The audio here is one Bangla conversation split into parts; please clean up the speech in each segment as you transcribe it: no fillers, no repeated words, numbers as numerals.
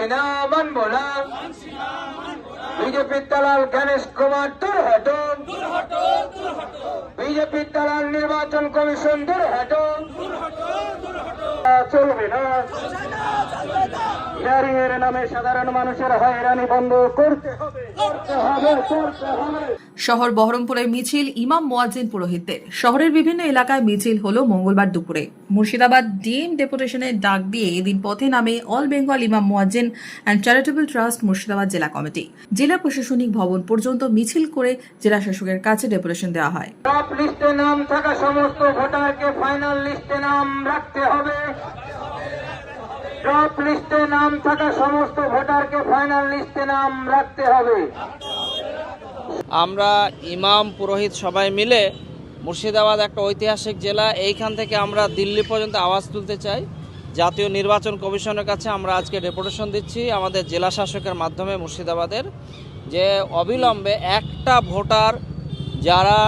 মানছি না, মানবো না। বিজেপির দালাল গণেশ কুমার দূর হটো, বিজেপির দালাল নির্বাচন কমিশন দূর হটো, চলবে না। হিয়ারিং এর নামে সাধারণ মানুষের হয়রানি বন্ধ করতে হবে, করতে হবে, করতে হবে। শহর বহরমপুরের মিছিল ইমাম মুয়াজ্জিন পুরোহিতদের। শহরের বিভিন্ন এলাকায় মিছিল হলো মঙ্গলবার দুপুরে। মুর্শিদাবাদ ডিএম ডেপুটেশনের ডাক দিয়ে এদিন পথে নামে অল বেঙ্গল ইমাম মুয়াজ্জিন অ্যান্ড চ্যারিটেবল ট্রাস্ট মুর্শিদাবাদ জেলা কমিটি। জেলা প্রশাসনিক ভবন পর্যন্ত মিছিল করে জেলা শাসকের কাছে ডেপুটেশন দেওয়া হয়। টপ লিস্টে নাম থাকা সমস্ত ভোটারকে ফাইনাল লিস্টে নাম রাখতে হবে। টপ লিস্টে নাম থাকা সমস্ত ভোটারকে ফাইনাল লিস্টে নাম রাখতে হবে। আমরা ইমাম পুরোহিত সবাই মিলে মুর্শিদাবাদ একটা ঐতিহাসিক জেলা, এইখান থেকে আমরা দিল্লি পর্যন্ত আওয়াজ তুলতে চাই। জাতীয় নির্বাচন কমিশনের কাছে আমরা আজকে ডেপুটেশন দিচ্ছি আমাদের জেলা শাসকের মাধ্যমে মুর্শিদাবাদের, যে অবিলম্বে একটা ভোটার, যারা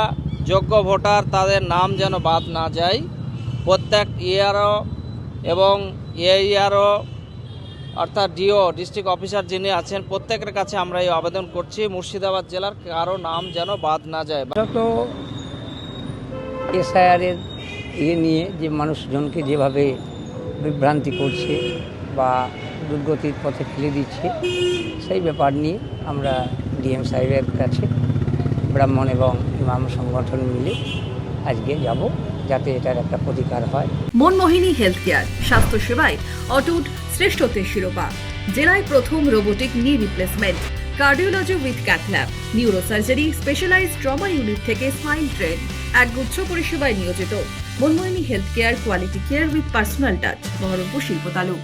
যোগ্য ভোটার তাদের নাম যেন বাদ না যায়। প্রত্যেক ইআরও এবং এআরও অর্থাৎ ডিও ডিস্ট্রিক্ট অফিসার যিনি আছেন প্রত্যেকের কাছে আমরা এই আবেদন করছি, মুর্শিদাবাদ জেলার কারো নাম যেন বাদ না যায়। তো এসআইআরের নিয়ে যে মানুষজনকে যেভাবে বিভ্রান্তি করছে বা দুর্গতির পথে ফেলে দিচ্ছে, সেই ব্যাপার নিয়ে আমরা ডিএম সাহেবের কাছে ব্রাহ্মণ এবং ইমাম সংগঠন মিলে আজকে যাব, যাতে এটার একটা প্রতিকার হয়। মনমোহিনী হেলথ কেয়ার, স্বাস্থ্য সেবায় অটুট শ্রেষ্ঠত্বের শিরোপা। জেলায় প্রথম robotic knee replacement, cardiology with cath lab, neurosurgery, specialised trauma unit থেকে স্পাইন ট্রেন, একগুচ্ছ পরিষেবায় নিয়োজিত। Manmohini health care, quality care with personal touch, Baharampur শিল্প তালুক।